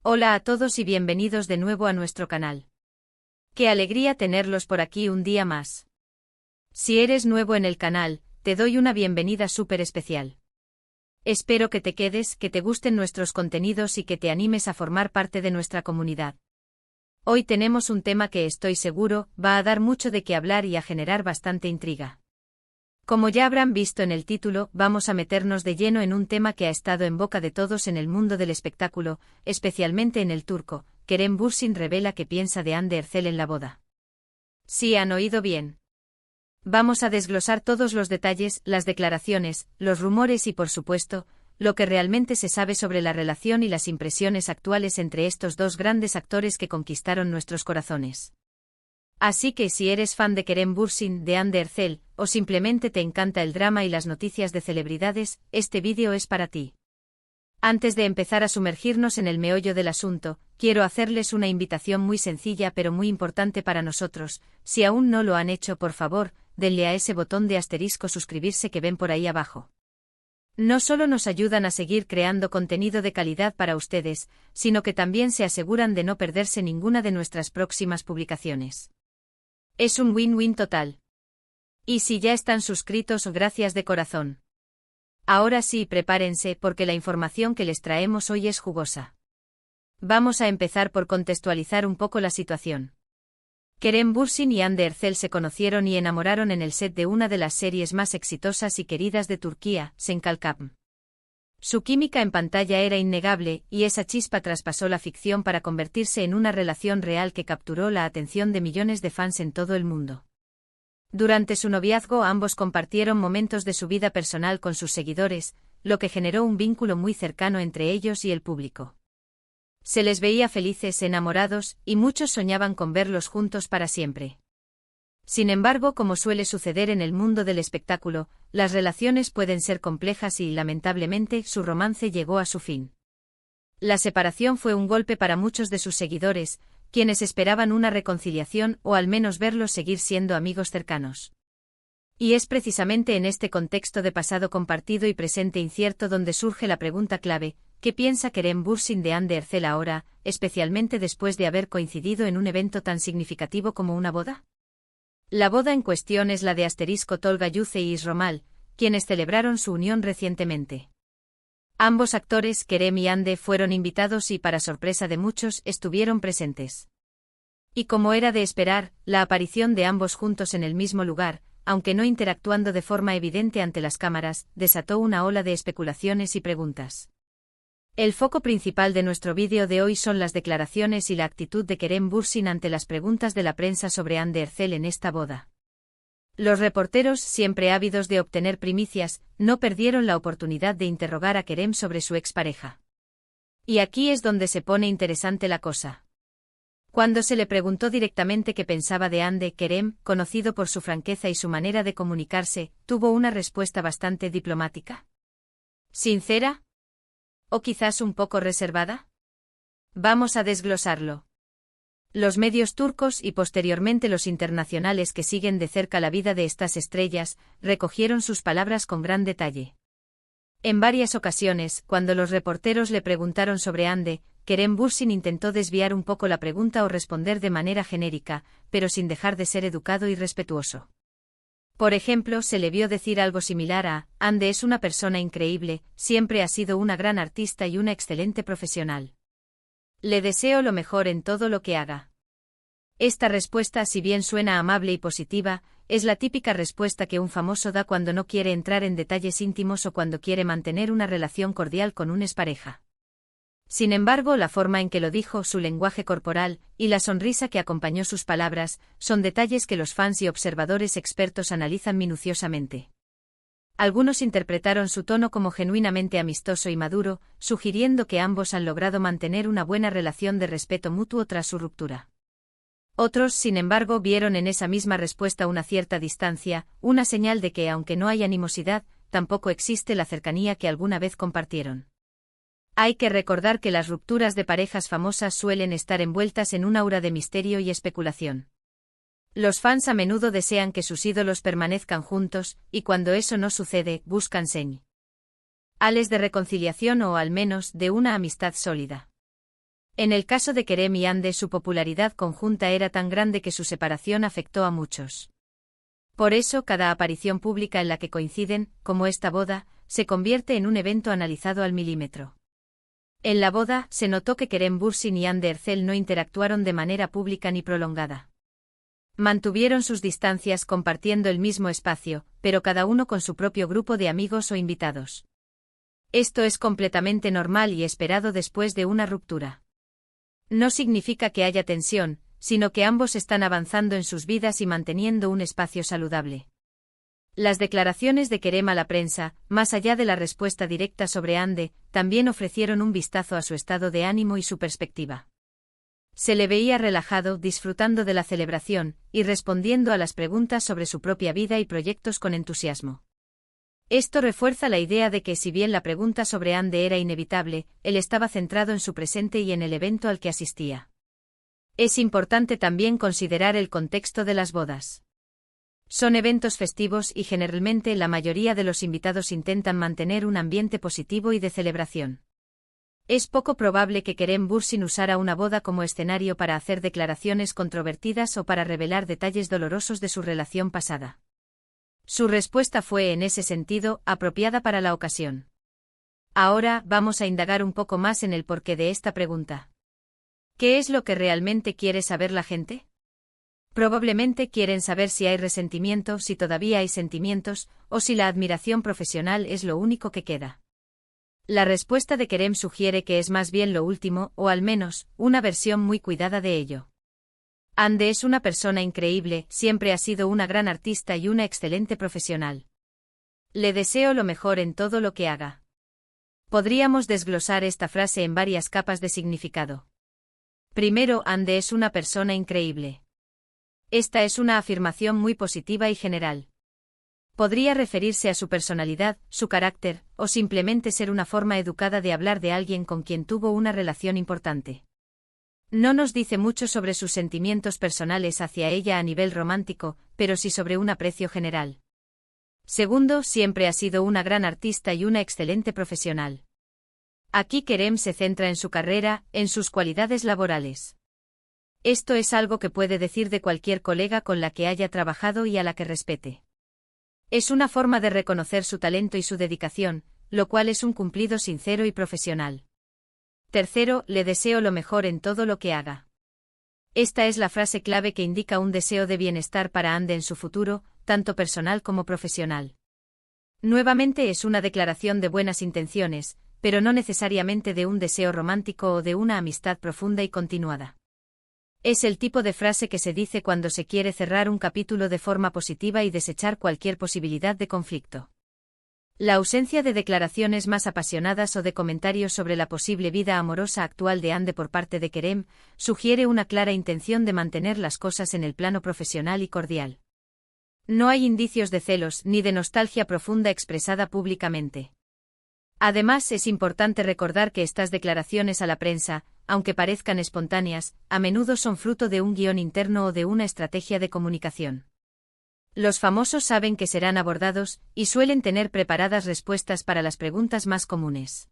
Hola a todos y bienvenidos de nuevo a nuestro canal. Qué alegría tenerlos por aquí un día más. Si eres nuevo en el canal, te doy una bienvenida súper especial. Espero que te quedes, que te gusten nuestros contenidos y que te animes a formar parte de nuestra comunidad. Hoy tenemos un tema que estoy seguro va a dar mucho de qué hablar y a generar bastante intriga. Como ya habrán visto en el título, vamos a meternos de lleno en un tema que ha estado en boca de todos en el mundo del espectáculo, especialmente en el turco. Kerem Bürsin revela qué piensa de Hande Erçel en la boda. Sí, han oído bien. Vamos a desglosar todos los detalles, las declaraciones, los rumores y por supuesto, lo que realmente se sabe sobre la relación y las impresiones actuales entre estos dos grandes actores que conquistaron nuestros corazones. Así que si eres fan de Kerem Bürsin, de Hande Erçel, o simplemente te encanta el drama y las noticias de celebridades, este vídeo es para ti. Antes de empezar a sumergirnos en el meollo del asunto, quiero hacerles una invitación muy sencilla pero muy importante para nosotros. Si aún no lo han hecho, por favor, denle a ese botón de asterisco suscribirse que ven por ahí abajo. No solo nos ayudan a seguir creando contenido de calidad para ustedes, sino que también se aseguran de no perderse ninguna de nuestras próximas publicaciones. Es un win-win total. Y si ya están suscritos, gracias de corazón. Ahora sí, prepárense porque la información que les traemos hoy es jugosa. Vamos a empezar por contextualizar un poco la situación. Kerem Bürsin y Hande Erçel se conocieron y enamoraron en el set de una de las series más exitosas y queridas de Turquía, Sen Kalkapm. Su química en pantalla era innegable, y esa chispa traspasó la ficción para convertirse en una relación real que capturó la atención de millones de fans en todo el mundo. Durante su noviazgo ambos compartieron momentos de su vida personal con sus seguidores, lo que generó un vínculo muy cercano entre ellos y el público. Se les veía felices, enamorados, y muchos soñaban con verlos juntos para siempre. Sin embargo, como suele suceder en el mundo del espectáculo, las relaciones pueden ser complejas y, lamentablemente, su romance llegó a su fin. La separación fue un golpe para muchos de sus seguidores, quienes esperaban una reconciliación o al menos verlos seguir siendo amigos cercanos. Y es precisamente en este contexto de pasado compartido y presente incierto donde surge la pregunta clave: ¿qué piensa Kerem Bürsin de Hande Erçel ahora, especialmente después de haber coincidido en un evento tan significativo como una boda? La boda en cuestión es la de Tolga Yüce y Romal, quienes celebraron su unión recientemente. Ambos actores, Kerem y Hande, fueron invitados y, para sorpresa de muchos, estuvieron presentes. Y como era de esperar, la aparición de ambos juntos en el mismo lugar, aunque no interactuando de forma evidente ante las cámaras, desató una ola de especulaciones y preguntas. El foco principal de nuestro vídeo de hoy son las declaraciones y la actitud de Kerem Bürsin ante las preguntas de la prensa sobre Hande Erçel en esta boda. Los reporteros, siempre ávidos de obtener primicias, no perdieron la oportunidad de interrogar a Kerem sobre su expareja. Y aquí es donde se pone interesante la cosa. Cuando se le preguntó directamente qué pensaba de Hande, Kerem, conocido por su franqueza y su manera de comunicarse, tuvo una respuesta bastante diplomática. ¿Sincera? ¿O quizás un poco reservada? Vamos a desglosarlo. Los medios turcos y posteriormente los internacionales que siguen de cerca la vida de estas estrellas, recogieron sus palabras con gran detalle. En varias ocasiones, cuando los reporteros le preguntaron sobre Hande, Kerem Bürsin intentó desviar un poco la pregunta o responder de manera genérica, pero sin dejar de ser educado y respetuoso. Por ejemplo, se le vio decir algo similar a: Hande es una persona increíble, siempre ha sido una gran artista y una excelente profesional. Le deseo lo mejor en todo lo que haga. Esta respuesta, si bien suena amable y positiva, es la típica respuesta que un famoso da cuando no quiere entrar en detalles íntimos o cuando quiere mantener una relación cordial con un expareja. Sin embargo, la forma en que lo dijo, su lenguaje corporal, y la sonrisa que acompañó sus palabras, son detalles que los fans y observadores expertos analizan minuciosamente. Algunos interpretaron su tono como genuinamente amistoso y maduro, sugiriendo que ambos han logrado mantener una buena relación de respeto mutuo tras su ruptura. Otros, sin embargo, vieron en esa misma respuesta una cierta distancia, una señal de que, aunque no hay animosidad, tampoco existe la cercanía que alguna vez compartieron. Hay que recordar que las rupturas de parejas famosas suelen estar envueltas en un aura de misterio y especulación. Los fans a menudo desean que sus ídolos permanezcan juntos, y cuando eso no sucede, buscan señales de reconciliación o al menos de una amistad sólida. En el caso de Kerem y Hande, su popularidad conjunta era tan grande que su separación afectó a muchos. Por eso, cada aparición pública en la que coinciden, como esta boda, se convierte en un evento analizado al milímetro. En la boda, se notó que Kerem Bürsin y Hande Erçel no interactuaron de manera pública ni prolongada. Mantuvieron sus distancias compartiendo el mismo espacio, pero cada uno con su propio grupo de amigos o invitados. Esto es completamente normal y esperado después de una ruptura. No significa que haya tensión, sino que ambos están avanzando en sus vidas y manteniendo un espacio saludable. Las declaraciones de Kerem a la prensa, más allá de la respuesta directa sobre Hande, también ofrecieron un vistazo a su estado de ánimo y su perspectiva. Se le veía relajado, disfrutando de la celebración, y respondiendo a las preguntas sobre su propia vida y proyectos con entusiasmo. Esto refuerza la idea de que, si bien la pregunta sobre Hande era inevitable, él estaba centrado en su presente y en el evento al que asistía. Es importante también considerar el contexto de las bodas. Son eventos festivos y generalmente la mayoría de los invitados intentan mantener un ambiente positivo y de celebración. Es poco probable que Kerem Bürsin usara una boda como escenario para hacer declaraciones controvertidas o para revelar detalles dolorosos de su relación pasada. Su respuesta fue, en ese sentido, apropiada para la ocasión. Ahora, vamos a indagar un poco más en el porqué de esta pregunta. ¿Qué es lo que realmente quiere saber la gente? Probablemente quieren saber si hay resentimiento, si todavía hay sentimientos, o si la admiración profesional es lo único que queda. La respuesta de Kerem sugiere que es más bien lo último, o al menos, una versión muy cuidada de ello. Hande es una persona increíble, siempre ha sido una gran artista y una excelente profesional. Le deseo lo mejor en todo lo que haga. Podríamos desglosar esta frase en varias capas de significado. Primero, Hande es una persona increíble. Esta es una afirmación muy positiva y general. Podría referirse a su personalidad, su carácter, o simplemente ser una forma educada de hablar de alguien con quien tuvo una relación importante. No nos dice mucho sobre sus sentimientos personales hacia ella a nivel romántico, pero sí sobre un aprecio general. Segundo, siempre ha sido una gran artista y una excelente profesional. Aquí Kerem se centra en su carrera, en sus cualidades laborales. Esto es algo que puede decir de cualquier colega con la que haya trabajado y a la que respete. Es una forma de reconocer su talento y su dedicación, lo cual es un cumplido sincero y profesional. Tercero, le deseo lo mejor en todo lo que haga. Esta es la frase clave que indica un deseo de bienestar para Hande en su futuro, tanto personal como profesional. Nuevamente es una declaración de buenas intenciones, pero no necesariamente de un deseo romántico o de una amistad profunda y continuada. Es el tipo de frase que se dice cuando se quiere cerrar un capítulo de forma positiva y desechar cualquier posibilidad de conflicto. La ausencia de declaraciones más apasionadas o de comentarios sobre la posible vida amorosa actual de Hande por parte de Kerem sugiere una clara intención de mantener las cosas en el plano profesional y cordial. No hay indicios de celos ni de nostalgia profunda expresada públicamente. Además, es importante recordar que estas declaraciones a la prensa, aunque parezcan espontáneas, a menudo son fruto de un guión interno o de una estrategia de comunicación. Los famosos saben que serán abordados, y suelen tener preparadas respuestas para las preguntas más comunes.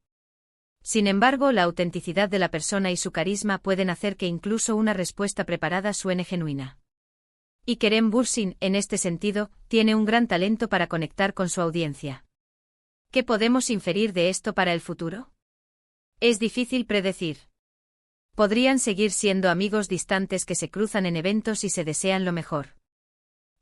Sin embargo, la autenticidad de la persona y su carisma pueden hacer que incluso una respuesta preparada suene genuina. Y Kerem Bürsin, en este sentido, tiene un gran talento para conectar con su audiencia. ¿Qué podemos inferir de esto para el futuro? Es difícil predecir. Podrían seguir siendo amigos distantes que se cruzan en eventos y se desean lo mejor.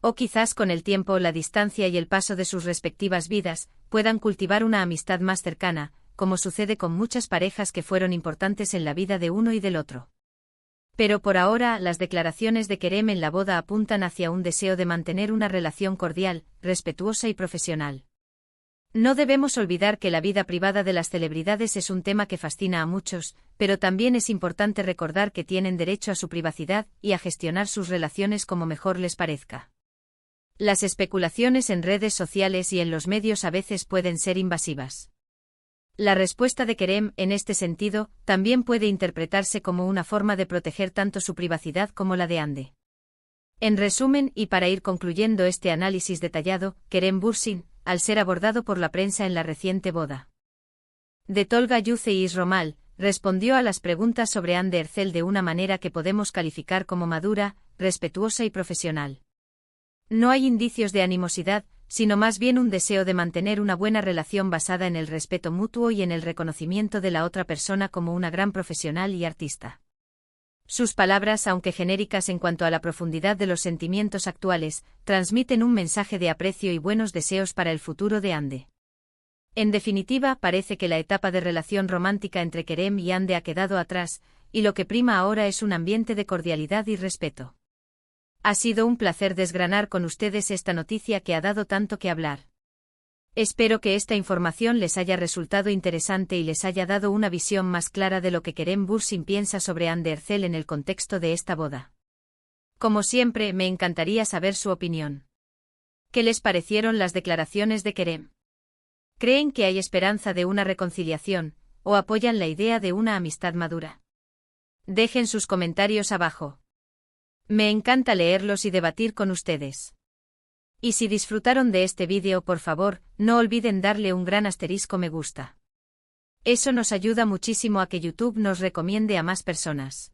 O quizás con el tiempo, la distancia y el paso de sus respectivas vidas puedan cultivar una amistad más cercana, como sucede con muchas parejas que fueron importantes en la vida de uno y del otro. Pero por ahora, las declaraciones de Kerem en la boda apuntan hacia un deseo de mantener una relación cordial, respetuosa y profesional. No debemos olvidar que la vida privada de las celebridades es un tema que fascina a muchos, pero también es importante recordar que tienen derecho a su privacidad y a gestionar sus relaciones como mejor les parezca. Las especulaciones en redes sociales y en los medios a veces pueden ser invasivas. La respuesta de Kerem, en este sentido, también puede interpretarse como una forma de proteger tanto su privacidad como la de Hande. En resumen, y para ir concluyendo este análisis detallado, Kerem Bürsin, al ser abordado por la prensa en la reciente boda de Tolga Yüce y Romal, respondió a las preguntas sobre Anne Ercel de una manera que podemos calificar como madura, respetuosa y profesional. No hay indicios de animosidad, sino más bien un deseo de mantener una buena relación basada en el respeto mutuo y en el reconocimiento de la otra persona como una gran profesional y artista. Sus palabras, aunque genéricas en cuanto a la profundidad de los sentimientos actuales, transmiten un mensaje de aprecio y buenos deseos para el futuro de Ande. En definitiva, parece que la etapa de relación romántica entre Kerem y Ande ha quedado atrás, y lo que prima ahora es un ambiente de cordialidad y respeto. Ha sido un placer desgranar con ustedes esta noticia que ha dado tanto que hablar. Espero que esta información les haya resultado interesante y les haya dado una visión más clara de lo que Kerem Bürsin piensa sobre Anne Ercel en el contexto de esta boda. Como siempre, me encantaría saber su opinión. ¿Qué les parecieron las declaraciones de Kerem? ¿Creen que hay esperanza de una reconciliación, o apoyan la idea de una amistad madura? Dejen sus comentarios abajo. Me encanta leerlos y debatir con ustedes. Y si disfrutaron de este vídeo, por favor, no olviden darle un gran asterisco me gusta. Eso nos ayuda muchísimo a que YouTube nos recomiende a más personas.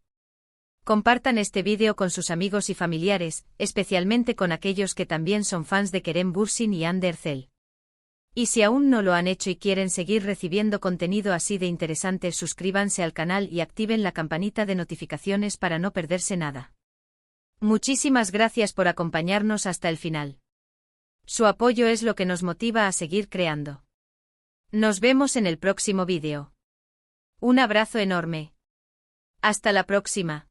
Compartan este vídeo con sus amigos y familiares, especialmente con aquellos que también son fans de Kerem Bürsin y Anne Ercel. Y si aún no lo han hecho y quieren seguir recibiendo contenido así de interesante, suscríbanse al canal y activen la campanita de notificaciones para no perderse nada. Muchísimas gracias por acompañarnos hasta el final. Su apoyo es lo que nos motiva a seguir creando. Nos vemos en el próximo vídeo. Un abrazo enorme. Hasta la próxima.